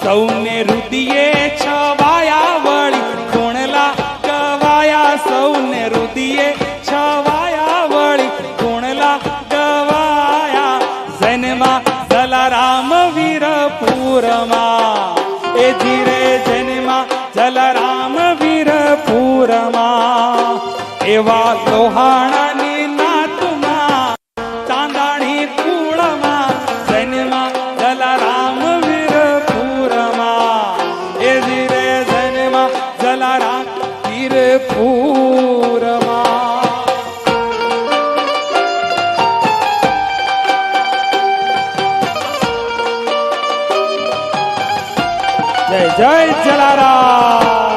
સૌને રુદિયે છવાયા વળી કુણલા ગવાયા સૌને રુદિયે છવાયા વળી કુણલા ગવાયા જન્મા જલારામ વીરપુરમાં એ ધીરે જન્મા જલારામ વીરપુરમાં એવા લોહાણાની નાતમાં ચાંદાણી કુળમાં જન્મા જલારામ વીરપુરમાં એ ધીરે જન્મા જલારામ વીરપુરમાં જય જય જલારામ।